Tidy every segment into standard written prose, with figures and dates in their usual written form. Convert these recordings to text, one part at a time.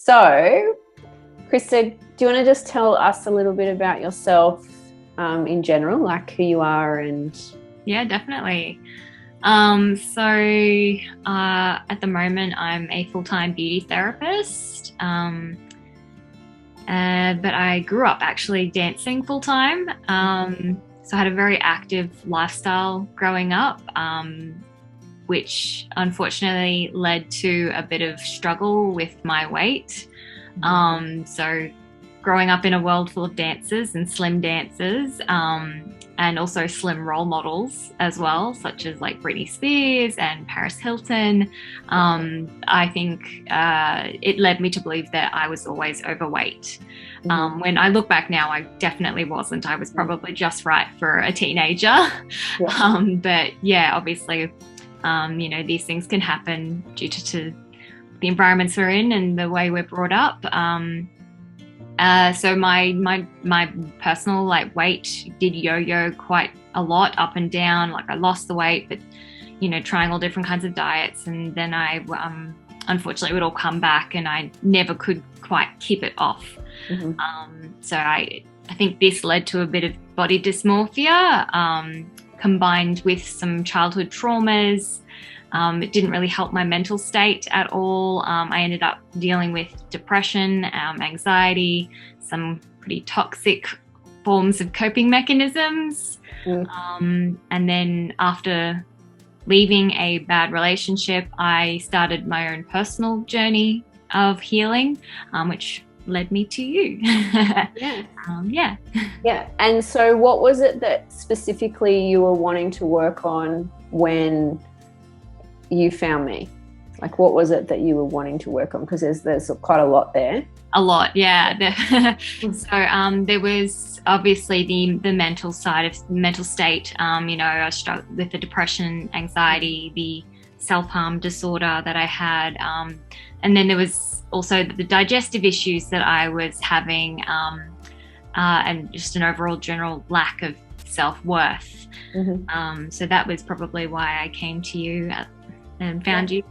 So, Kristar, do you want to just tell us a little bit about yourself in general, like who you are and... Yeah, definitely. At the moment, I'm a full-time beauty therapist, but I grew up actually dancing full-time. So I had a very active lifestyle growing up, which unfortunately led to a bit of struggle with my weight. So growing up in a world full of dancers and slim dancers, and also slim role models as well, such as like Britney Spears and Paris Hilton, I think it led me to believe that I was always overweight. When I look back now, I definitely wasn't. I was probably just right for a teenager. But yeah, obviously, these things can happen due to the environments we're in and the way we're brought up. So my personal weight did yo-yo quite a lot, up and down. Like I lost the weight, but trying all different kinds of diets, and then I unfortunately it would all come back, and I never could quite keep it off. So I think this led to a bit of body dysmorphia, combined with some childhood traumas. It didn't really help my mental state at all. I ended up dealing with depression, anxiety, some pretty toxic forms of coping mechanisms. And then after leaving a bad relationship, I started my own personal journey of healing, which led me to you. Yeah. And so what was it that specifically you were wanting to work on when you found me? Like, what was it that you were wanting to work on? Because there's quite a lot there. A lot, yeah. So there was obviously the mental side of mental state. I struggled with the depression, anxiety, the self-harm disorder that I had, and then there was also the digestive issues that I was having, and just an overall general lack of self-worth. So that was probably why I came to you and found you.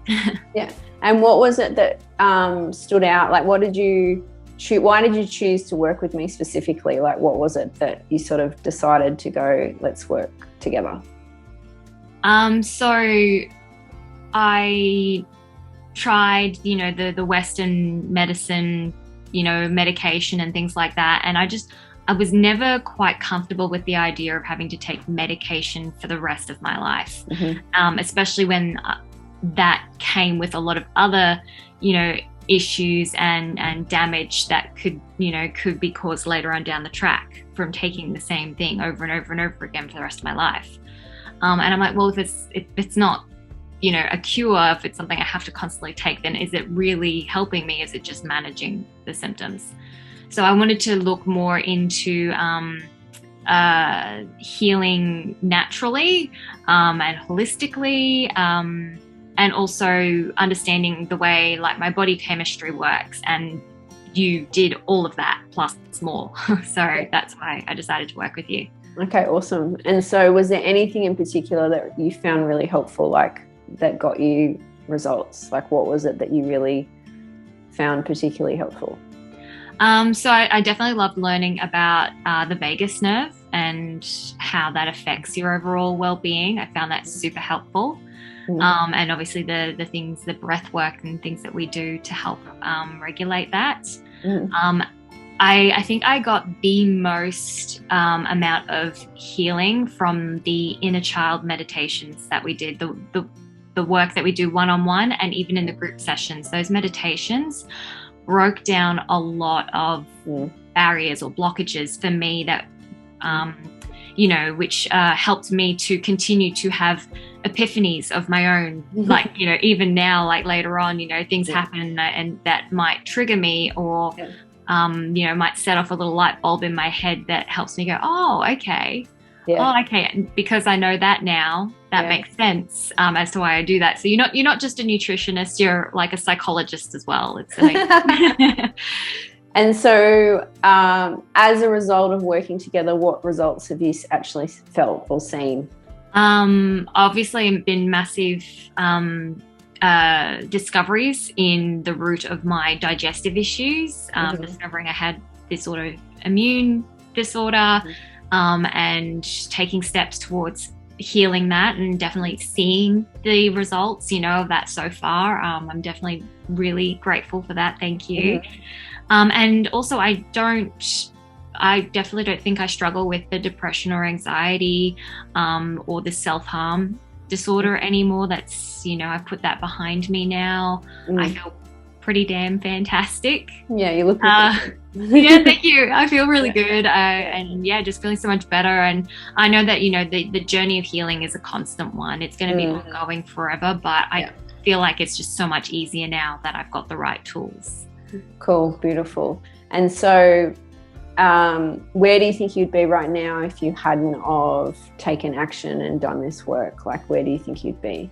Yeah. And what was it that stood out? Like, why did you choose to work with me specifically? Like, what was it that you sort of decided to go, let's work together? So I tried, the Western medicine, medication and things like that. And I was never quite comfortable with the idea of having to take medication for the rest of my life, especially when that came with a lot of other, issues and damage that could be caused later on down the track from taking the same thing over and over and over again for the rest of my life. And I'm like, well, if it's not, a cure, if it's something I have to constantly take, then is it really helping me? Is it just managing the symptoms? So I wanted to look more into healing naturally and holistically, and also understanding the way my body chemistry works. And you did all of that plus more. So that's why I decided to work with you. Okay, awesome. And so was there anything in particular that you found really helpful, that got you results? Like, what was it that you really found particularly helpful? So I definitely loved learning about the vagus nerve and how that affects your overall well-being. I found that super helpful. And obviously the things, the breath work and things that we do to help regulate that. I think I got the most amount of healing from the inner child meditations that we did, the work that we do one-on-one and even in the group sessions. Those meditations broke down a lot of barriers or blockages for me that, which helped me to continue to have epiphanies of my own. Even now, later on, things happen and that might trigger me or, might set off a little light bulb in my head that helps me go, oh, okay. Yeah. Oh, okay. Because I know that now, that makes sense as to why I do that. So you're not just a nutritionist, you're like a psychologist as well. It's And so as a result of working together, what results have you actually felt or seen? Obviously been massive discoveries in the root of my digestive issues, discovering I had this autoimmune disorder, and taking steps towards healing that, and definitely seeing the results, of that so far. I'm definitely really grateful for that. Thank you. And also I definitely don't think I struggle with the depression or anxiety, or the self-harm disorder anymore. That's, I put that behind me now. I feel pretty damn fantastic. Yeah, you look good. Yeah, thank you. I feel really good. And just feeling so much better. And I know that, the journey of healing is a constant one. It's going to be ongoing forever, but I feel like it's just so much easier now that I've got the right tools. Cool, beautiful. And so where do you think you'd be right now if you hadn't of taken action and done this work? Like, where do you think you'd be?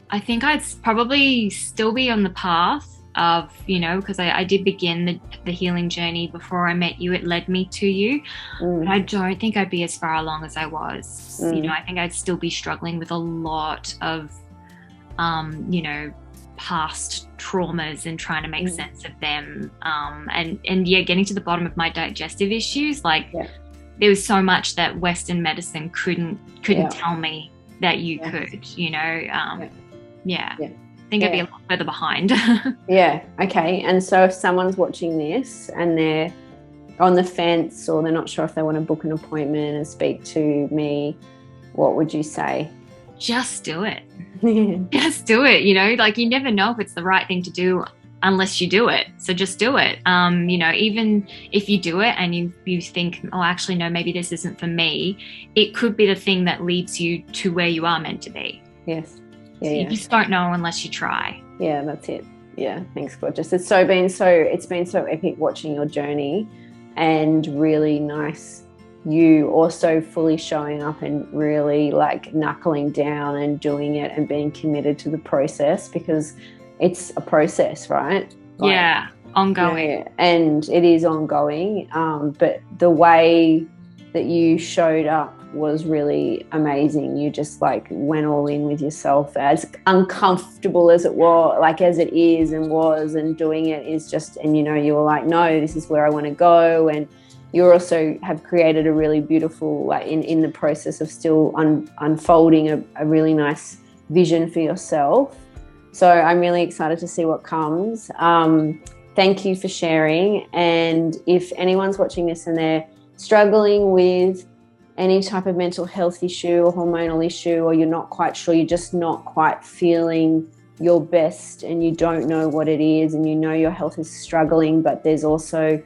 I think I'd probably still be on the path of, because I did begin the healing journey before I met you. It led me to you. But I don't think I'd be as far along as I was. I think I'd still be struggling with a lot of, past traumas and trying to make sense of them. And getting to the bottom of my digestive issues. There was so much that Western medicine couldn't tell me that you could, I think I'd be a lot further behind. Yeah. Okay. And so if someone's watching this and they're on the fence, or they're not sure if they want to book an appointment and speak to me, what would you say? Just do it. Just do it. You never know if it's the right thing to do unless you do it. So just do it. Even if you do it and you think, oh, actually, no, maybe this isn't for me, it could be the thing that leads you to where you are meant to be. Yes. Yeah, so you just don't know unless you try. Yeah, that's it. Yeah, thanks, gorgeous. It's been so epic watching your journey, and really nice you also fully showing up and really knuckling down and doing it and being committed to the process, because it's a process, right? Ongoing. Yeah, and it is ongoing. But the way that you showed up was really amazing. You just went all in with yourself, as uncomfortable as it was, as it is and was, and doing it is just, and you were like, no, this is where I want to go. And you also have created a really beautiful, in the process of still unfolding a really nice vision for yourself. So I'm really excited to see what comes. Thank you for sharing. And if anyone's watching this and they're struggling with any type of mental health issue or hormonal issue, or you're not quite sure, you're just not quite feeling your best and you don't know what it is, and your health is struggling, but there's also,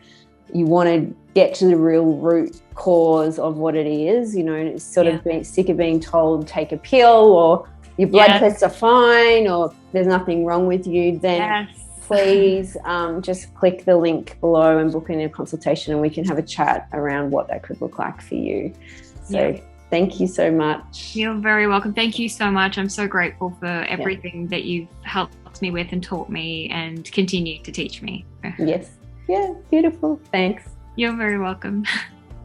you want to get to the real root cause of what it is, and it's being sick of being told take a pill, or your blood tests are fine, or there's nothing wrong with you, then please just click the link below and book in a consultation, and we can have a chat around what that could look like for you. So thank you so much. You're very welcome. Thank you so much. I'm so grateful for everything that you've helped me with and taught me and continue to teach me. Yes. Yeah, beautiful. Thanks. You're very welcome.